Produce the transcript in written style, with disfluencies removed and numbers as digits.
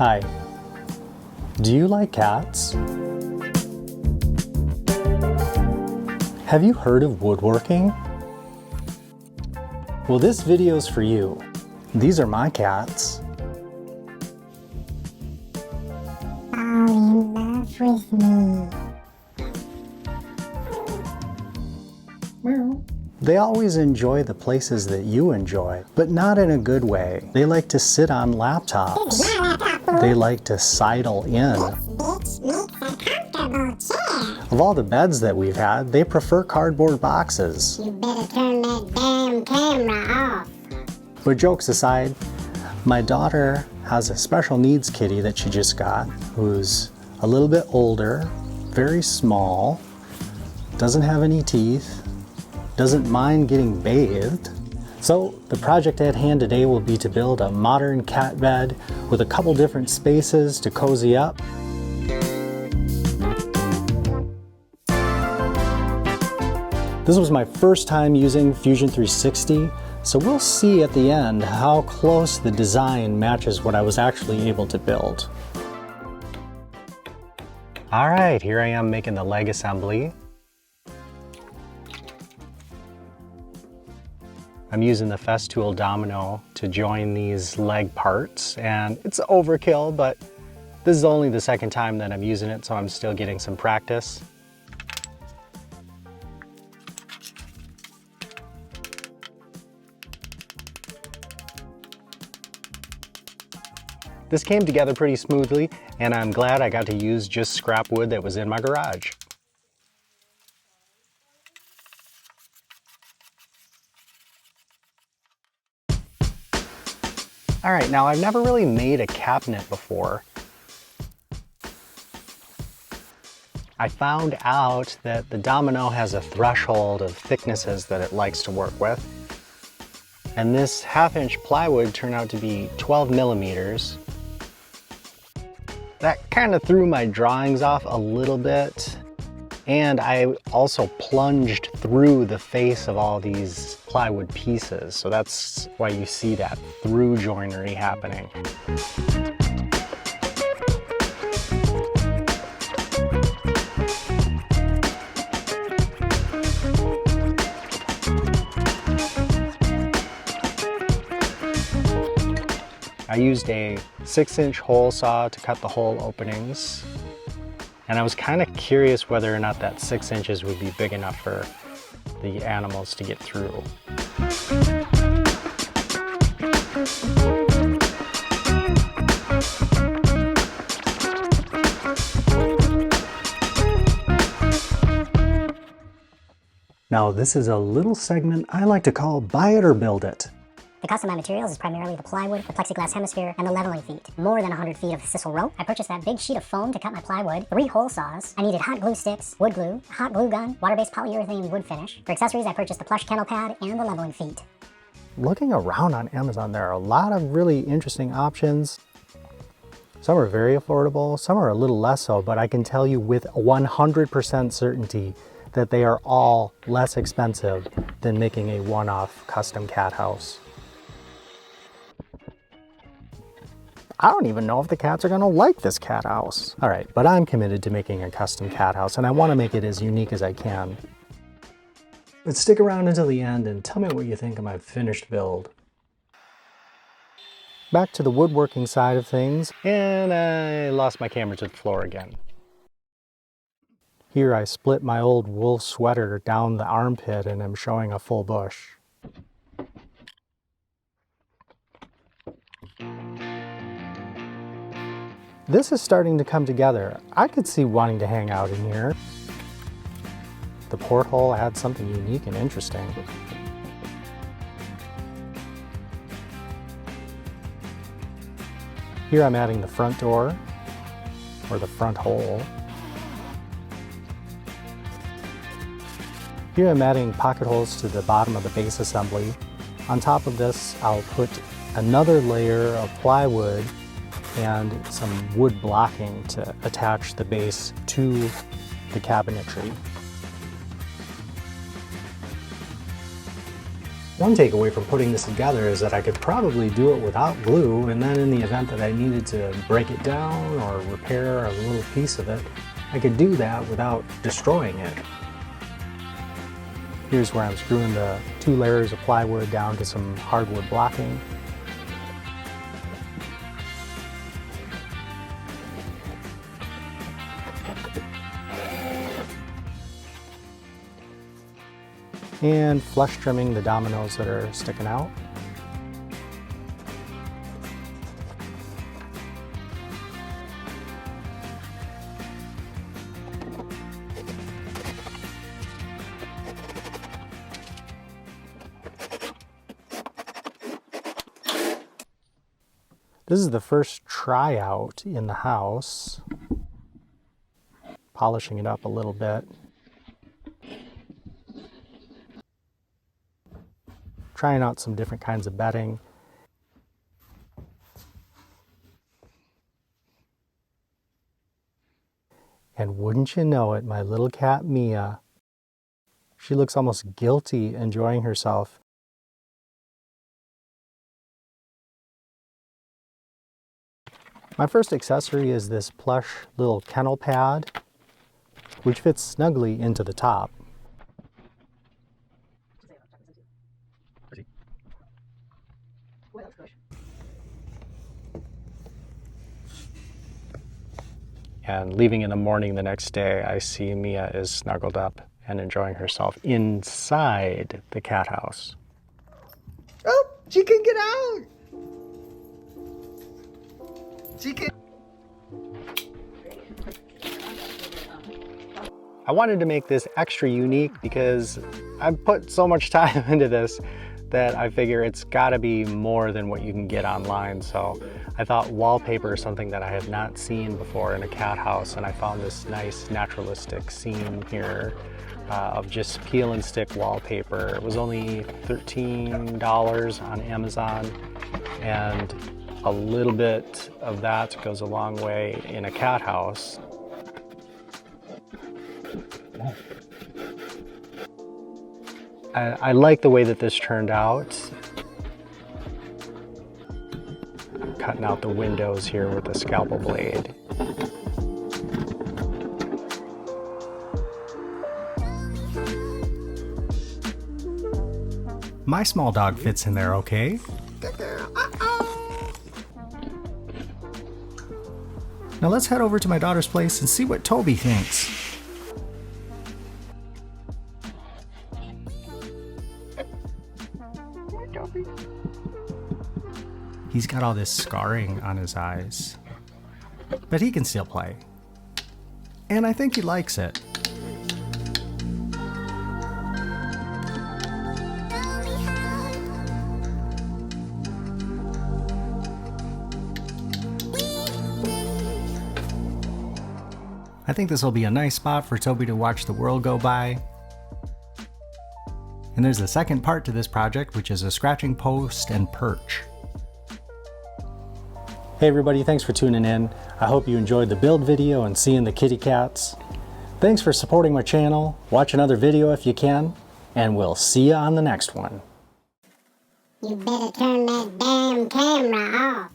Hi. Do you like cats? Have you heard of woodworking? Well, this video's for you. These are my cats. Fall in love with me. Meow. They always enjoy the places that you enjoy, but not in a good way. They like to sit on laptops. They like to sidle in. This makes a comfortable chair. Of all the beds that we've had, they prefer cardboard boxes. You better turn that damn camera off. But jokes aside, my daughter has a special needs kitty that she just got, who's a little bit older, very small, doesn't have any teeth, doesn't mind getting bathed. So the project at hand today will be to build a modern cat bed with a couple different spaces to cozy up. This was my first time using Fusion 360, so we'll see at the end how close the design matches what I was actually able to build. All right, here I am making the leg assembly. I'm using the Festool domino to join these leg parts, and it's overkill, but this is only the second time that I'm using it, so I'm still getting some practice. This came together pretty smoothly, and I'm glad I got to use just scrap wood that was in my garage. All right, now I've never really made a cabinet before. I found out that the domino has a threshold of thicknesses that it likes to work with. And this 1/2-inch plywood turned out to be 12 millimeters. That kind of threw my drawings off a little bit. And I also plunged through the face of all these plywood pieces. So that's why you see that through joinery happening. I used a 6-inch hole saw to cut the hole openings. And I was kind of curious whether or not that 6 inches would be big enough for the animals to get through. Now this is a little segment I like to call Buy It or Build It. The cost of my materials is primarily the plywood, the plexiglass hemisphere, and the leveling feet. More than 100 feet of sisal rope. I purchased that big sheet of foam to cut my plywood, 3 hole saws. I needed hot glue sticks, wood glue, a hot glue gun, water-based polyurethane wood finish. For accessories, I purchased the Plush kennel pad and the leveling feet. Looking around on Amazon, there are a lot of really interesting options. Some are very affordable, some are a little less so, but I can tell you with 100% certainty that they are all less expensive than making a one-off custom cat house. I don't even know if the cats are gonna like this cat house. All right, but I'm committed to making a custom cat house, and I wanna make it as unique as I can. But stick around until the end and tell me what you think of my finished build. Back to the woodworking side of things, and I lost my camera to the floor again. Here I split my old wool sweater down the armpit and I'm showing a full bush. This is starting to come together. I could see wanting to hang out in here. The porthole adds something unique and interesting. Here I'm adding the front door, or the front hole. Here I'm adding pocket holes to the bottom of the base assembly. On top of this, I'll put another layer of plywood and some wood blocking to attach the base to the cabinetry. One takeaway from putting this together is that I could probably do it without glue, and then in the event that I needed to break it down or repair a little piece of it, I could do that without destroying it. Here's where I'm screwing the 2 layers of plywood down to some hardwood blocking. And flush trimming the dominoes that are sticking out. This is the first tryout in the house. Polishing it up a little bit. Trying out some different kinds of bedding. And wouldn't you know it, my little cat Mia, she looks almost guilty enjoying herself. My first accessory is this plush little kennel pad, which fits snugly into the top. And leaving in the morning the next day, I see Mia is snuggled up and enjoying herself inside the cat house. Oh, she can get out! She can. I wanted to make this extra unique because I've put so much time into this that I figure it's gotta be more than what you can get online. So I thought wallpaper is something that I have not seen before in a cat house, and I found this nice naturalistic scene here of just peel and stick wallpaper. It was only $13 on Amazon, and a little bit of that goes a long way in a cat house. I like the way that this turned out. I'm cutting out the windows here with a scalpel blade. My small dog fits in there okay. Good girl. Uh-oh. Now let's head over to my daughter's place and see what Tobi thinks. He's got all this scarring on his eyes, but he can still play. And I think he likes it. I think this will be a nice spot for Tobi to watch the world go by. And there's a second part to this project, which is a scratching post and perch. Hey everybody, thanks for tuning in. I hope you enjoyed the build video and seeing the kitty cats. Thanks for supporting my channel. Watch another video if you can, and we'll see you on the next one. You better turn that damn camera off.